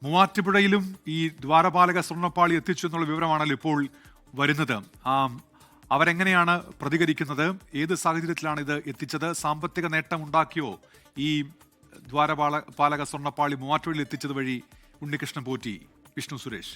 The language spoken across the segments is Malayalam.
മൂവാറ്റുപുഴയിലും ഈ ദ്വാരപാലക സ്വർണ്ണപ്പാളി എത്തിച്ചു എന്നുള്ള വിവരമാണല്ലോ ഇപ്പോൾ വരുന്നത്. അവരെങ്ങനെയാണ് പ്രതികരിക്കുന്നത്? ഏത് സാഹചര്യത്തിലാണ് ഇത് എത്തിച്ചത്? സാമ്പത്തിക നേട്ടം ഉണ്ടാക്കിയോ ഈ ദ്വാരപാലക സ്വർണ്ണപ്പാളി മൂവാറ്റുപുഴയിൽ എത്തിച്ചത് വഴി ഉണ്ണികൃഷ്ണൻ പോറ്റി? വിഷ്ണു സുരേഷ്.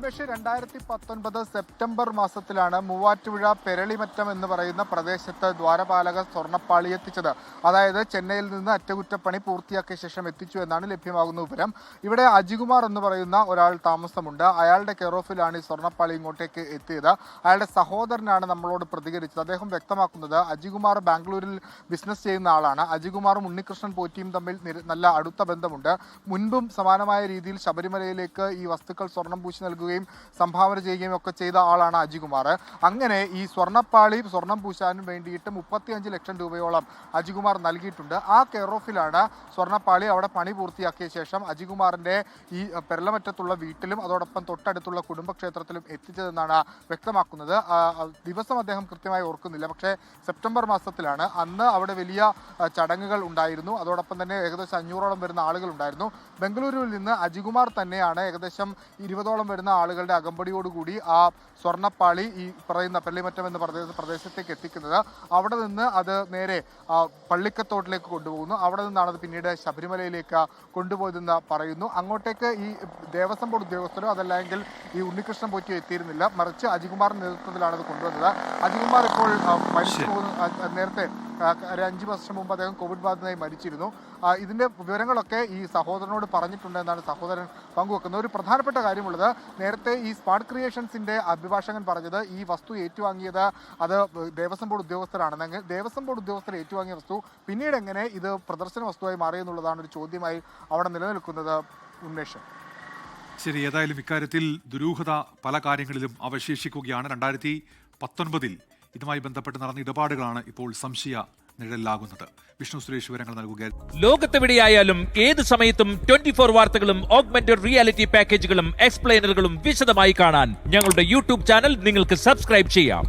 പക്ഷേ 2019 സെപ്റ്റംബർ മാസത്തിലാണ് മൂവാറ്റുപുഴ പെരളിമറ്റം എന്ന് പറയുന്ന പ്രദേശത്ത് ദ്വാരപാലക സ്വർണ്ണപ്പാളി എത്തിച്ചത്. അതായത് ചെന്നൈയിൽ നിന്ന് അറ്റകുറ്റപ്പണി പൂർത്തിയാക്കിയ ശേഷം എത്തിച്ചു എന്നാണ് ലഭ്യമാകുന്ന വിവരം. ഇവിടെ അജികുമാർ എന്ന് പറയുന്ന ഒരാൾ താമസമുണ്ട്. അയാളുടെ കെയർ ഓഫിലാണ് ഈ സ്വർണ്ണപ്പാളി ഇങ്ങോട്ടേക്ക് എത്തിയത്. അയാളുടെ സഹോദരനാണ് നമ്മളോട് പ്രതികരിച്ചത്. അദ്ദേഹം വ്യക്തമാക്കുന്നത് അജികുമാർ ബാംഗ്ലൂരിൽ ബിസിനസ് ചെയ്യുന്ന ആളാണ്. അജികുമാറും ഉണ്ണികൃഷ്ണൻ പോറ്റിയും തമ്മിൽ നല്ല അടുത്ത ബന്ധമുണ്ട്. മുൻപും സമാനമായ രീതിയിൽ ശബരിമലയിലേക്ക് ഈ വസ്തുക്കൾ സ്വർണം പൂശി നൽകുകയും സംഭാവന ചെയ്യുകയും ഒക്കെ ചെയ്ത ആളാണ് അജികുമാർ. അങ്ങനെ ഈ സ്വർണ്ണപ്പാളി സ്വർണം പൂശാനും വേണ്ടിയിട്ട് 35 ലക്ഷം രൂപയോളം അജികുമാർ നൽകിയിട്ടുണ്ട്. ആ കെയർ ഓഫിലാണ് സ്വർണ്ണപ്പാളി അവിടെ പണി പൂർത്തിയാക്കിയ ശേഷം അജികുമാറിന്റെ ഈ പെരളമറ്റത്തുള്ള വീട്ടിലും അതോടൊപ്പം തൊട്ടടുത്തുള്ള കുടുംബക്ഷേത്രത്തിലും എത്തിച്ചതെന്നാണ് വ്യക്തമാക്കുന്നത്. ദിവസം അദ്ദേഹം കൃത്യമായി ഓർക്കുന്നില്ല. പക്ഷേ സെപ്റ്റംബർ മാസത്തിലാണ്. അന്ന് അവിടെ വലിയ ചടങ്ങുകൾ ഉണ്ടായിരുന്നു. അതോടൊപ്പം തന്നെ ഏകദേശം 500ഓളം വരുന്ന ആളുകൾ ഉണ്ടായിരുന്നു. ബംഗളൂരുവിൽ നിന്ന് അജികുമാർ തന്നെയാണ് ഏകദേശം 20ഓളം വരുന്ന ആളുകളുടെ അകമ്പടിയോടുകൂടി ആ സ്വർണ്ണപ്പാളി ഈ പറയുന്ന പെരളിമറ്റം എന്ന പ്രദേശത്തേക്ക് എത്തിക്കുന്നത്. അവിടെ നിന്ന് അത് നേരെ പള്ളിക്കത്തോട്ടിലേക്ക് കൊണ്ടുപോകുന്നു. അവിടെ നിന്നാണ് അത് പിന്നീട് ശബരിമലയിലേക്ക് കൊണ്ടുപോയതെന്ന് പറയുന്നു. അങ്ങോട്ടേക്ക് ഈ ദേവസ്വം ബോർഡ് ഉദ്യോഗസ്ഥരോ അതല്ലെങ്കിൽ ഈ ഉണ്ണികൃഷ്ണൻ പോറ്റിയോ എത്തിയിരുന്നില്ല. മറിച്ച് അജികുമാറിന്റെ നേതൃത്വത്തിലാണ് അത് കൊണ്ടുവന്നത്. അജികുമാർ ഇപ്പോൾ മരിച്ചു പോകുന്ന നേരത്തെ 5 വർഷം മുമ്പ് അദ്ദേഹം കോവിഡ് ബാധിതനായി മരിച്ചിരുന്നു. ഇതിന്റെ വിവരങ്ങളൊക്കെ ഈ സഹോദരനോട് പറഞ്ഞിട്ടുണ്ട് എന്നാണ് സഹോദരൻ പങ്കുവെക്കുന്നത്. ഒരു പ്രധാനപ്പെട്ട കാര്യമുള്ളത്, നേരത്തെ ഈ സ്മാർട്ട് ക്രിയേഷൻസിന്റെ അഭിഭാഷകൻ പറഞ്ഞത് ഈ വസ്തു ഏറ്റുവാങ്ങിയത് അത് ദേവസ്വം ബോർഡ് ഉദ്യോഗസ്ഥരാണെന്നെങ്കിൽ ദേവസ്വം ബോർഡ് ഉദ്യോഗസ്ഥർ ഏറ്റുവാങ്ങിയ വസ്തു പിന്നീട് എങ്ങനെ ഇത് പ്രദർശന വസ്തുവായി മാറിയെന്നുള്ളതാണ് ഒരു ചോദ്യമായി അവിടെ നിലനിൽക്കുന്നത്. ഉന്മേഷം. ശരി, ഏതായാലും ഇക്കാര്യത്തിൽ ദുരൂഹത പല കാര്യങ്ങളിലും അവശേഷിക്കുകയാണ്. 2019 ഇതുമായി ബന്ധപ്പെട്ട് നടന്ന ഇടപാടുകളാണ് ഇപ്പോൾ സംശയ നിഴലിലാകുന്നത്. വിഷ്ണു സുരേഷ് വിവരങ്ങൾ നൽകുക. ലോകത്തെവിടെയായാലും ഏത് സമയത്തും 24 വാർത്തകളും ഓഗ്മെന്റഡ് റിയാലിറ്റി പാക്കേജുകളും എക്സ്പ്ലെയിനറുകളും വിശദമായി കാണാൻ ഞങ്ങളുടെ യൂട്യൂബ് ചാനൽ നിങ്ങൾക്ക് സബ്സ്ക്രൈബ് ചെയ്യാം.